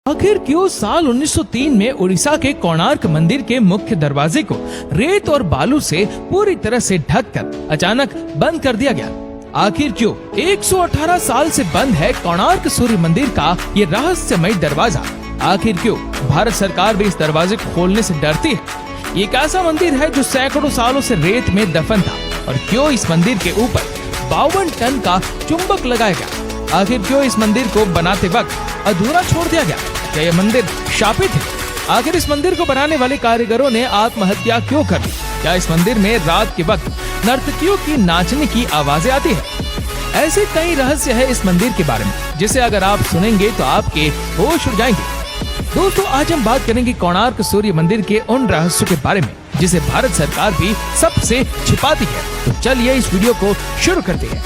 आखिर क्यों साल 1903 में उड़ीसा के कोणार्क मंदिर के मुख्य दरवाजे को रेत और बालू से पूरी तरह से ढककर अचानक बंद कर दिया गया? आखिर क्यों 118 साल से बंद है कोणार्क सूर्य मंदिर का ये रहस्यमय दरवाजा? आखिर क्यों भारत सरकार भी इस दरवाजे को खोलने से डरती है? ये एक ऐसा मंदिर है जो सैकड़ों सालों से रेत में दफन था, और क्यों इस मंदिर के ऊपर 52 टन का चुंबक लगाया गया? आखिर क्यों इस मंदिर को बनाते वक्त अधूरा छोड़ दिया गया? क्या यह मंदिर शापित है? आखिर इस मंदिर को बनाने वाले कारीगरों ने आत्महत्या क्यों कर ली? क्या इस मंदिर में रात के वक्त नर्तकियों की नाचने की आवाजें आती है? ऐसे कई रहस्य है इस मंदिर के बारे में, जिसे अगर आप सुनेंगे तो आपके होश उड़ जाएंगे। दोस्तों, आज हम बात करेंगे कोणार्क सूर्य मंदिर के उन रहस्यों के बारे में जिसे भारत सरकार भी सबसे छिपाती है। तो चलिए इस वीडियो को शुरू करते हैं।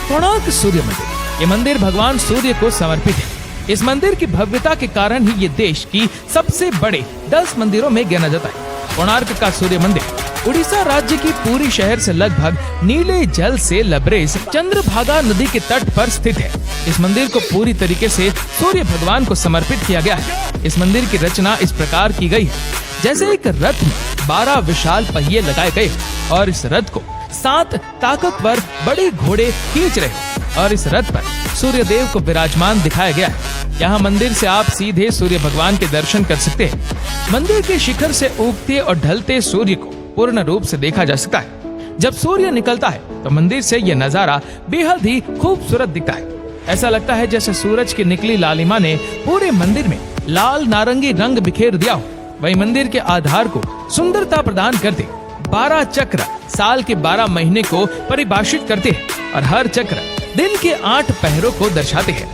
कोणार्क सूर्य मंदिर, ये मंदिर भगवान सूर्य को समर्पित है। इस मंदिर की भव्यता के कारण ही ये देश की सबसे बड़े 10 मंदिरों में गिना जाता है। कोणार्क का सूर्य मंदिर उड़ीसा राज्य की पुरी शहर से लगभग नीले जल से लबरेज चंद्रभागा नदी के तट पर स्थित है। इस मंदिर को पूरी तरीके से सूर्य भगवान को समर्पित किया गया है। इस मंदिर की रचना इस प्रकार की गई है जैसे एक रथ में 12 विशाल पहिए लगाए गए और इस रथ को 7 ताकतवर बड़े घोड़े खींच रहे हैं और इस रथ पर सूर्य देव को विराजमान दिखाया गया है। यहाँ मंदिर से आप सीधे सूर्य भगवान के दर्शन कर सकते हैं। मंदिर के शिखर से उगते और ढलते सूर्य को पूर्ण रूप से देखा जा सकता है। जब सूर्य निकलता है तो मंदिर से यह नजारा बेहद ही खूबसूरत दिखता है। ऐसा लगता है जैसे सूरज की निकली लालिमा ने पूरे मंदिर में लाल नारंगी रंग बिखेर दिया हो। वही मंदिर के आधार को सुंदरता प्रदान करते 12 चक्र साल के 12 महीने को परिभाषित करते हैं और हर चक्र दिन के 8 पहरों को दर्शाते हैं।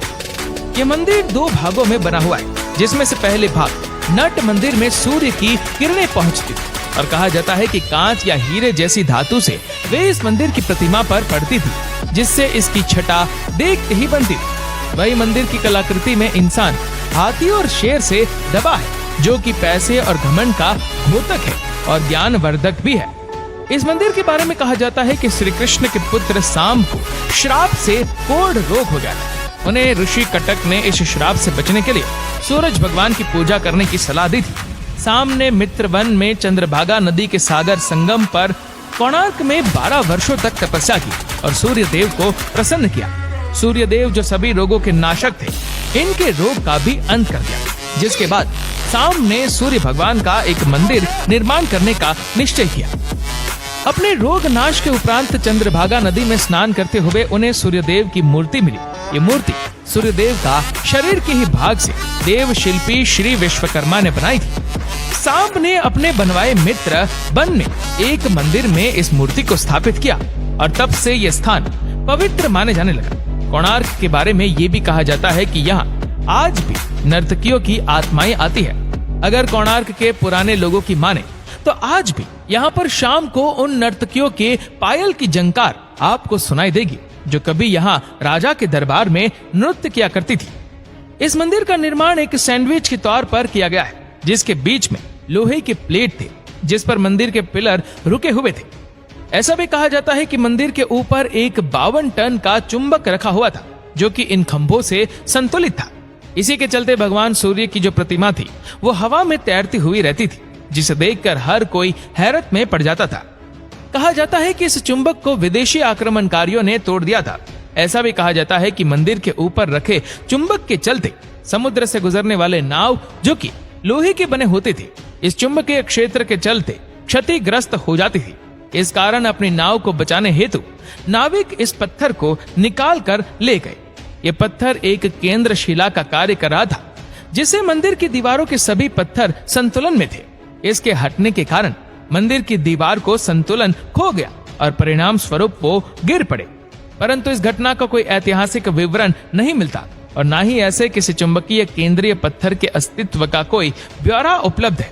ये मंदिर 2 भागों में बना हुआ है, जिसमें से पहले भाग नट मंदिर में सूर्य की किरणें पहुंचती और कहा जाता है कि कांच या हीरे जैसी धातु से वे इस मंदिर की प्रतिमा पर पड़ती थी, जिससे इसकी छटा देखते ही बनती थी। वही मंदिर की कलाकृति में इंसान हाथी और शेर से दबा है, जो कि पैसे और घमंड का घोतक है और ज्ञान वर्धक भी है। इस मंदिर के बारे में कहा जाता है कि श्री कृष्ण के पुत्र साम को श्राप से कोढ़ रोग हो गया था। उन्हें ऋषि कटक ने इस श्राप से बचने के लिए सूरज भगवान की पूजा करने की सलाह दी थी। साम ने मित्रवन में चंद्रभागा नदी के सागर संगम पर कोणार्क में 12 वर्षों तक तपस्या की और सूर्य देव को प्रसन्न किया। सूर्य देव जो सभी रोगों के नाशक थे, इनके रोग का भी अंत कर दिया, जिसके बाद साम ने सूर्य भगवान का एक मंदिर निर्माण करने का निश्चय किया। अपने रोग नाश के उपरांत चंद्रभागा नदी में स्नान करते हुए उन्हें सूर्यदेव की मूर्ति मिली। ये मूर्ति सूर्यदेव का शरीर के ही भाग से देव शिल्पी श्री विश्वकर्मा ने बनाई थी। सांप ने अपने बनवाए मित्र वन में एक मंदिर में इस मूर्ति को स्थापित किया और तब से ये स्थान पवित्र माने जाने लगा। कोणार्क के बारे में ये भी कहा जाता है कि यहाँ आज भी नर्तकियों की आत्माएं आती है। अगर कोणार्क के पुराने लोगों की माने तो आज भी यहाँ पर शाम को उन नर्तकियों के पायल की झंकार आपको सुनाई देगी, जो कभी यहाँ राजा के दरबार में नृत्य किया करती थी। इस मंदिर का निर्माण एक सैंडविच के तौर पर किया गया है, जिसके बीच में लोहे की प्लेट थे, जिस पर मंदिर के पिलर रुके हुए थे। ऐसा भी कहा जाता है कि मंदिर के ऊपर एक 52 टन का चुंबक रखा हुआ था, जो कि इन खंभों से संतुलित था। इसी के चलते भगवान सूर्य की जो प्रतिमा थी वो हवा में तैरती हुई रहती थी, जिसे देखकर हर कोई हैरत में पड़ जाता था। कहा जाता है कि इस चुंबक को विदेशी आक्रमणकारियों ने तोड़ दिया था। ऐसा भी कहा जाता है कि मंदिर के ऊपर रखे चुंबक के चलते समुद्र से गुजरने वाले नाव, जो कि लोहे के बने होते थे, इस चुंबकीय क्षेत्र के चलते क्षतिग्रस्त हो जाती थी। इस कारण अपनी नाव को बचाने हेतु नाविक इस पत्थर को निकाल कर ले गए। ये पत्थर एक केंद्र शिला का कार्य कर रहा था, जिससे मंदिर की दीवारों के सभी पत्थर संतुलन में थे। इसके हटने के कारण मंदिर की दीवार को संतुलन खो गया और परिणाम स्वरूप वो गिर पड़े। परंतु इस घटना का कोई ऐतिहासिक विवरण नहीं मिलता और न ही ऐसे किसी चुंबकीय केंद्रीय पत्थर के अस्तित्व का कोई ब्यौरा उपलब्ध है।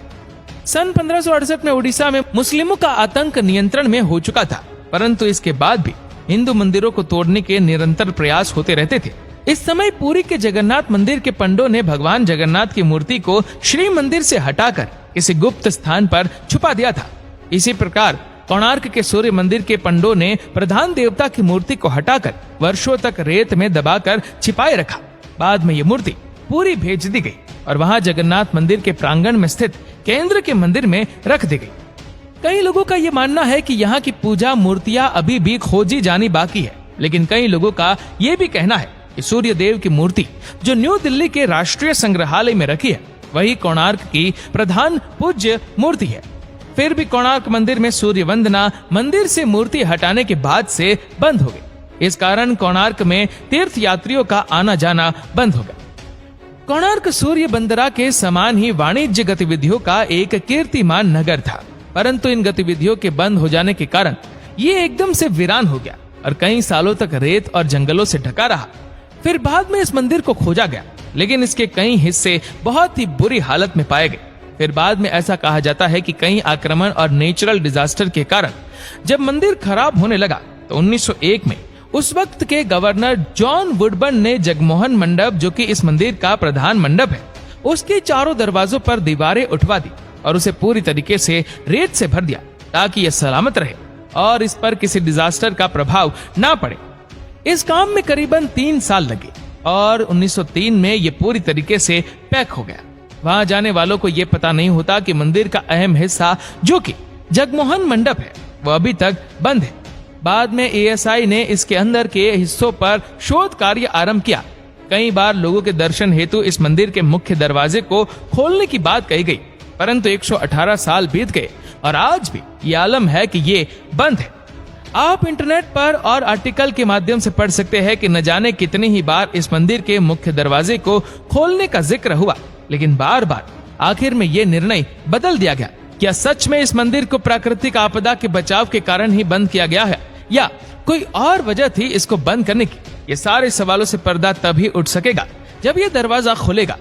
सन 1568 में उड़ीसा में मुस्लिमों का आतंक नियंत्रण में हो चुका था, परंतु इसके बाद भी हिंदू मंदिरों को तोड़ने के निरंतर प्रयास होते रहते थे। इस समय पुरी के जगन्नाथ मंदिर के पंडों ने भगवान जगन्नाथ की मूर्ति को श्री मंदिर से हटाकर किसी गुप्त स्थान पर छुपा दिया था। इसी प्रकार कोणार्क के सूर्य मंदिर के पंडों ने प्रधान देवता की मूर्ति को हटाकर वर्षों तक रेत में दबाकर छिपाए रखा। बाद में ये मूर्ति पूरी भेज दी गई और वहां जगन्नाथ मंदिर के प्रांगण में स्थित केंद्र के मंदिर में रख दी गई। कई लोगों का ये मानना है कि यहाँ की पूजा मूर्तियां अभी भी खोजी जानी बाकी है, लेकिन कई लोगों का ये भी कहना है कि सूर्य देव की मूर्ति जो न्यू दिल्ली के राष्ट्रीय संग्रहालय में रखी है वही कोणार्क की प्रधान पूज्य मूर्ति है। फिर भी कोणार्क मंदिर में सूर्य वंदना मंदिर से मूर्ति हटाने के बाद से बंद हो गई। इस कारण कोणार्क में तीर्थ यात्रियों का आना जाना बंद हो गया। कोणार्क सूर्य बंदरा के समान ही वाणिज्य गतिविधियों का एक कीर्तिमान नगर था, परंतु इन गतिविधियों के बंद हो जाने के कारण ये एकदम से वीरान हो गया और कई सालों तक रेत और जंगलों से ढका रहा। फिर बाद में इस मंदिर को खोजा गया, लेकिन इसके कई हिस्से बहुत ही बुरी हालत में पाए गए। फिर बाद में ऐसा कहा जाता है कि कई आक्रमण और नेचुरल डिजास्टर के कारण जब मंदिर खराब होने लगा तो 1901 में उस वक्त के गवर्नर जॉन वुडबर्न ने जगमोहन मंडप, जो कि इस मंदिर का प्रधान मंडप है, उसके चारों दरवाजों पर दीवारें उठवा दी और उसे पूरी तरीके से रेत से भर दिया ताकि यह सलामत रहे और इस पर किसी डिजास्टर का प्रभाव ना पड़े। इस काम में करीबन 3 साल लगे और 1903 में यह पूरी तरीके से पैक हो गया। वहां जाने वालों को यह पता नहीं होता कि मंदिर का अहम हिस्सा जो कि जगमोहन मंडप है वह अभी तक बंद है। बाद में एएसआई ने इसके अंदर के हिस्सों पर शोध कार्य आरंभ किया। कई बार लोगों के दर्शन हेतु इस मंदिर के मुख्य दरवाजे को खोलने की बात कही गई, परंतु 118 साल बीत गए और आज भी ये आलम है कि ये बंद है। आप इंटरनेट पर और आर्टिकल के माध्यम से पढ़ सकते हैं कि न जाने कितनी ही बार इस मंदिर के मुख्य दरवाजे को खोलने का जिक्र हुआ, लेकिन बार बार आखिर में ये निर्णय बदल दिया गया। क्या सच में इस मंदिर को प्राकृतिक आपदा के बचाव के कारण ही बंद किया गया है या कोई और वजह थी इसको बंद करने की? ये सारे सवालों से पर्दा तभी उठ सकेगा जब ये दरवाजा खुलेगा।